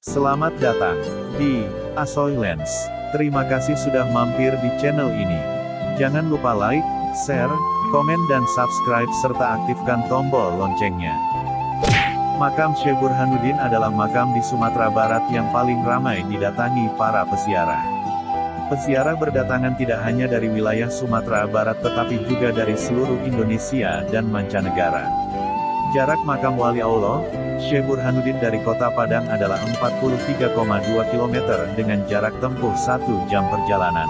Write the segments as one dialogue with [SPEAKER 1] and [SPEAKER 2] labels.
[SPEAKER 1] Selamat datang di Asoy Lens. Terima kasih sudah mampir di channel ini. Jangan lupa like, share, komen dan subscribe serta aktifkan tombol loncengnya. Makam Syekh Burhanuddin adalah makam di Sumatera Barat yang paling ramai didatangi para peziarah. Peziarah berdatangan tidak hanya dari wilayah Sumatera Barat tetapi juga dari seluruh Indonesia dan mancanegara. Jarak makam Wali Allah, Syekh Burhanuddin dari kota Padang adalah 43,2 km dengan jarak tempuh 1 jam perjalanan.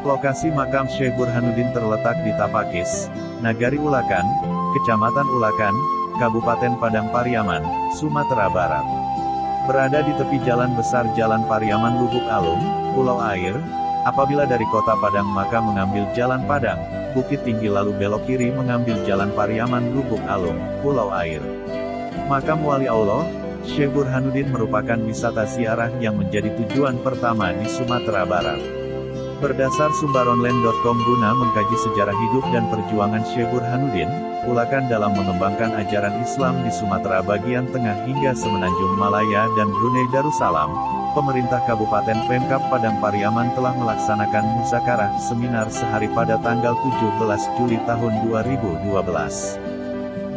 [SPEAKER 1] Lokasi makam Syekh Burhanuddin terletak di Tapakis, Nagari Ulakan, Kecamatan Ulakan, Kabupaten Padang Pariaman, Sumatera Barat. Berada di tepi jalan besar Jalan Pariaman Lubuk Alung, Pulau Air. Apabila dari kota Padang maka mengambil Jalan Padang, Bukit Tinggi lalu belok kiri mengambil Jalan Pariaman Lubuk Alung, Pulau Air. Makam Wali Allah, Syekh Burhanuddin merupakan wisata ziarah yang menjadi tujuan pertama di Sumatera Barat. Berdasar sumbaronline.com guna mengkaji sejarah hidup dan perjuangan Syekh Burhanuddin, Ulakan dalam mengembangkan ajaran Islam di Sumatera bagian tengah hingga Semenanjung Malaya dan Brunei Darussalam, pemerintah Kabupaten Pemkab Padang Pariaman telah melaksanakan muzakarah seminar sehari pada tanggal 17 Juli tahun 2012.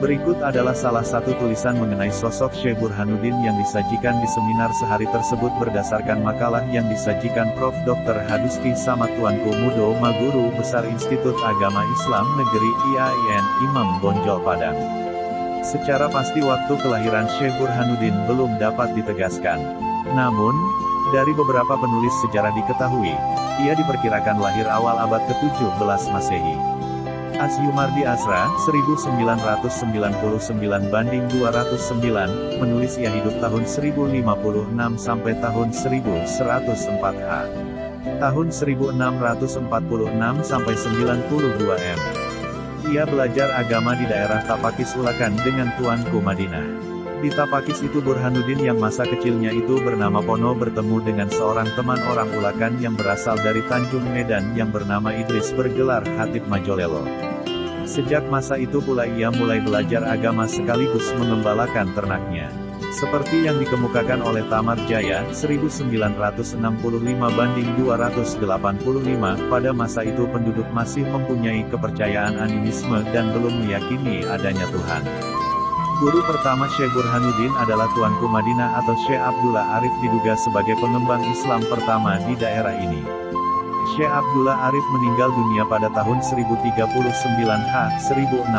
[SPEAKER 1] Berikut adalah salah satu tulisan mengenai sosok Syekh Burhanuddin yang disajikan di seminar sehari tersebut berdasarkan makalah yang disajikan Prof. Dr. Haduski Samad Tuanku Mudo Maguru Besar Institut Agama Islam Negeri IAIN, Imam Bonjol Padang. Secara pasti waktu kelahiran Syekh Burhanuddin belum dapat ditegaskan. Namun, dari beberapa penulis sejarah diketahui, ia diperkirakan lahir awal abad ke-17 Masehi. Asyumardi Azra, 1999 banding 209, menulis ia hidup tahun 1056 sampai tahun 1104 H. Tahun 1646 sampai 92 M. Ia belajar agama di daerah Tapakis Ulakan dengan Tuanku Madinah. Di Tapakis itu Burhanuddin yang masa kecilnya itu bernama Pono bertemu dengan seorang teman orang Ulakan yang berasal dari Tanjung Medan yang bernama Idris bergelar Khatib Majolelo. Sejak masa itu pula ia mulai belajar agama sekaligus mengembalakan ternaknya. Seperti yang dikemukakan oleh Tamar Jaya, 1965 banding 285, pada masa itu penduduk masih mempunyai kepercayaan animisme dan belum meyakini adanya Tuhan. Guru pertama Syekh Burhanuddin adalah Tuanku Madinah atau Syekh Abdullah Arif diduga sebagai pengembang Islam pertama di daerah ini. Syekh Abdullah Arif meninggal dunia pada tahun 1039 H. 1619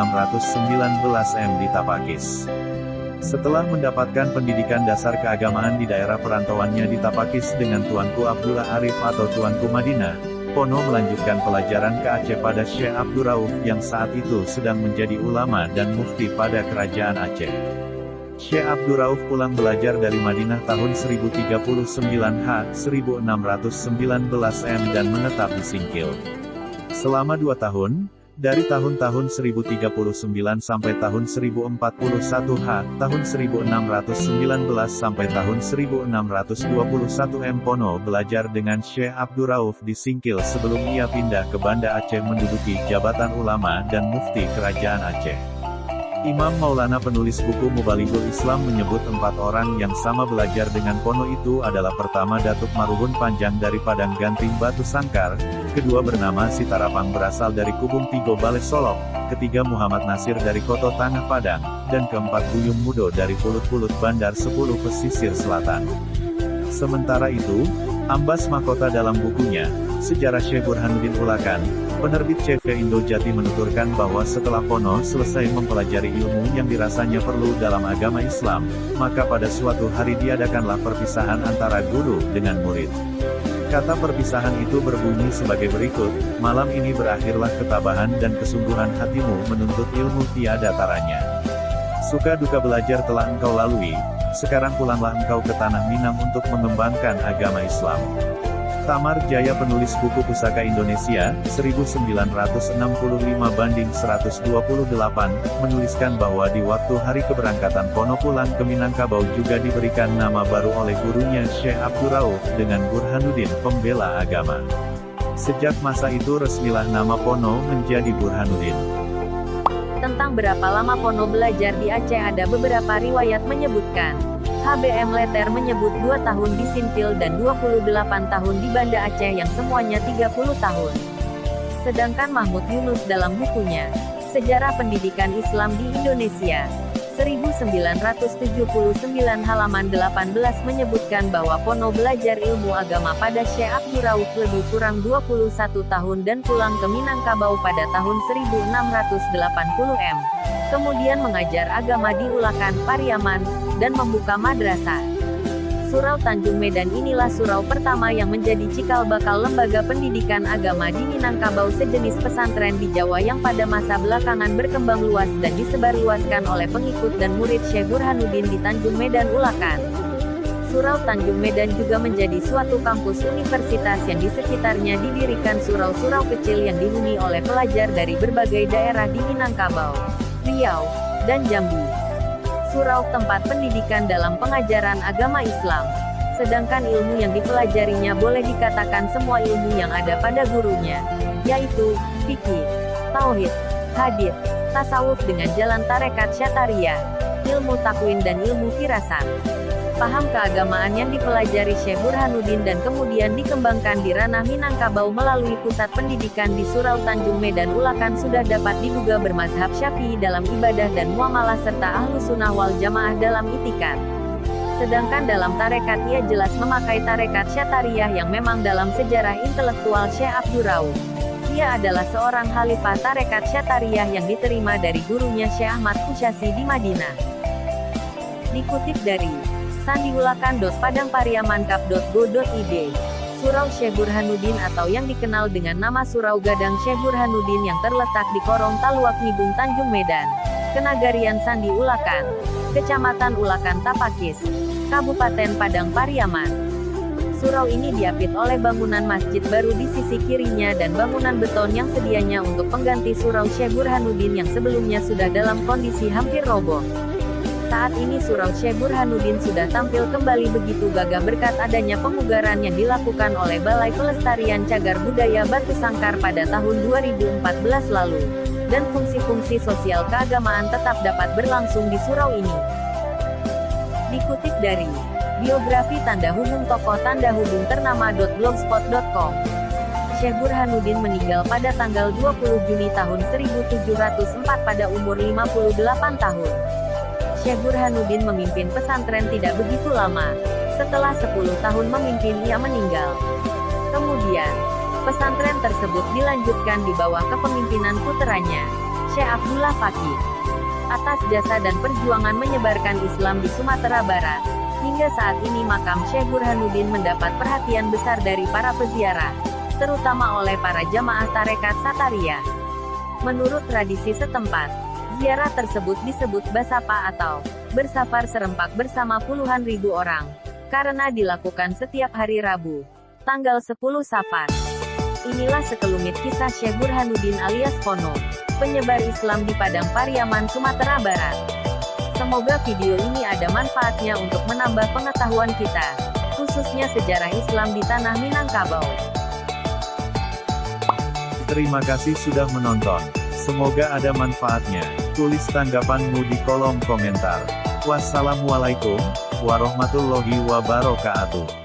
[SPEAKER 1] M di Tapakis. Setelah mendapatkan pendidikan dasar keagamaan di daerah perantauannya di Tapakis dengan Tuanku Abdullah Arif atau Tuanku Madinah, Pono melanjutkan pelajaran ke Aceh pada Syekh Abdurrauf yang saat itu sedang menjadi ulama dan mufti pada kerajaan Aceh. Syekh Abdurrauf pulang belajar dari Madinah tahun 1039 H. 1619 M dan menetap di Singkil. Selama 2 tahun, dari tahun-tahun 1039 sampai tahun 1041 H, tahun 1619 sampai tahun 1621 M. Pono belajar dengan Syekh Abdurrauf di Singkil sebelum ia pindah ke Banda Aceh menduduki jabatan ulama dan mufti kerajaan Aceh. Imam Maulana penulis buku Mubalighul Islam menyebut 4 orang yang sama belajar dengan Pono itu adalah pertama Datuk Maruhun Panjang dari Padang Ganting Batu Sangkar, kedua bernama Sitarapang berasal dari Kubung Tigo Baleh Solok, ketiga Muhammad Nasir dari Koto Tangah Padang, dan keempat Buyung Mudo dari Pulut-Pulut Bandar 10 Pesisir Selatan. Sementara itu, Ambas Mahkota dalam bukunya, Sejarah Syekh Burhanuddin Ulakan, penerbit CV Indo Jati menuturkan bahwa setelah Pono selesai mempelajari ilmu yang dirasanya perlu dalam agama Islam, maka pada suatu hari diadakanlah perpisahan antara guru dengan murid. Kata perpisahan itu berbunyi sebagai berikut, malam ini berakhirlah ketabahan dan kesungguhan hatimu menuntut ilmu tiada taranya. Suka duka belajar telah engkau lalui, sekarang pulanglah engkau ke Tanah Minang untuk mengembangkan agama Islam. Tamar Jaya penulis buku Pusaka Indonesia, 1965 banding 128, menuliskan bahwa di waktu hari keberangkatan Pono pulang ke Minangkabau juga diberikan nama baru oleh gurunya Syekh Abdurrauf dengan Burhanuddin, pembela agama. Sejak masa itu resmilah nama Pono menjadi Burhanuddin.
[SPEAKER 2] Tentang berapa lama Pono belajar di Aceh ada beberapa riwayat menyebutkan. HBM Letter menyebut 2 tahun di Sintil dan 28 tahun di Banda Aceh yang semuanya 30 tahun. Sedangkan Mahmud Yunus dalam bukunya, Sejarah Pendidikan Islam di Indonesia, 1979 halaman 18 menyebutkan bahwa Pono belajar ilmu agama pada Syekh Abdul Rauf lebih kurang 21 tahun dan pulang ke Minangkabau pada tahun 1680 m. Kemudian mengajar agama di Ulakan, Pariaman, dan membuka madrasah. Surau Tanjung Medan inilah surau pertama yang menjadi cikal bakal lembaga pendidikan agama di Minangkabau, sejenis pesantren di Jawa yang pada masa belakangan berkembang luas dan disebarluaskan oleh pengikut dan murid Syekh Burhanuddin di Tanjung Medan Ulakan. Surau Tanjung Medan juga menjadi suatu kampus universitas yang di sekitarnya didirikan surau-surau kecil yang dihuni oleh pelajar dari berbagai daerah di Minangkabau, Riau, dan Jambi. Surau tempat pendidikan dalam pengajaran agama Islam. Sedangkan ilmu yang dipelajarinya boleh dikatakan semua ilmu yang ada pada gurunya, yaitu fikih, tauhid, hadits, tasawuf dengan jalan tarekat syatariah, ilmu takwin dan ilmu firasat. Paham keagamaan yang dipelajari Syekh Burhanuddin dan kemudian dikembangkan di ranah Minangkabau melalui pusat pendidikan di Surau Tanjung Medan Ulakan sudah dapat diduga bermazhab Syafi'i dalam ibadah dan muamalah serta Ahlus Sunnah wal Jamaah dalam itikad. Sedangkan dalam tarekat ia jelas memakai tarekat syatariah yang memang dalam sejarah intelektual Syekh Abdul Rauf. Ia adalah seorang khalifah tarekat syatariah yang diterima dari gurunya Syekh Ahmad Kusyasi di Madinah. Dikutip dari sandiulakan.padangpariamankap.go.id, Surau Syekh Burhanuddin atau yang dikenal dengan nama Surau Gadang Syekh Burhanuddin yang terletak di Korong Taluak Nibung Tanjung Medan, Kenagarian Sandi Ulakan, Kecamatan Ulakan Tapakis, Kabupaten Padang Pariaman. Surau ini diapit oleh bangunan masjid baru di sisi kirinya dan bangunan beton yang sedianya untuk pengganti Surau Syekh Burhanuddin yang sebelumnya sudah dalam kondisi hampir roboh. Saat ini Surau Syekh Burhanuddin sudah tampil kembali begitu gagah berkat adanya pemugaran yang dilakukan oleh Balai Pelestarian Cagar Budaya Batu Sangkar pada tahun 2014 lalu, dan fungsi-fungsi sosial keagamaan tetap dapat berlangsung di surau ini. Dikutip dari biografi tanda hubung tokoh tanda hubung ternama.blogspot.com, Syekh Burhanuddin meninggal pada tanggal 20 Juni tahun 1704 pada umur 58 tahun. Syekh Burhanuddin memimpin pesantren tidak begitu lama. Setelah 10 tahun memimpin ia meninggal. Kemudian, pesantren tersebut dilanjutkan di bawah kepemimpinan puteranya, Syekh Abdullah Fakih. Atas jasa dan perjuangan menyebarkan Islam di Sumatera Barat, hingga saat ini makam Syekh Burhanuddin mendapat perhatian besar dari para peziarah, terutama oleh para jamaah tarekat Satariyah. Menurut tradisi setempat, ziarah tersebut disebut Basapa atau bersafar serempak bersama puluhan ribu orang, karena dilakukan setiap hari Rabu, tanggal 10 Safar. Inilah sekelumit kisah Syekh Burhanuddin alias Pono, penyebar Islam di Padang Pariaman, Sumatera Barat. Semoga video ini ada manfaatnya untuk menambah pengetahuan kita, khususnya sejarah Islam di tanah Minangkabau.
[SPEAKER 1] Terima kasih sudah menonton. Semoga ada manfaatnya. Tulis tanggapanmu di kolom komentar. Wassalamualaikum warahmatullahi wabarakatuh.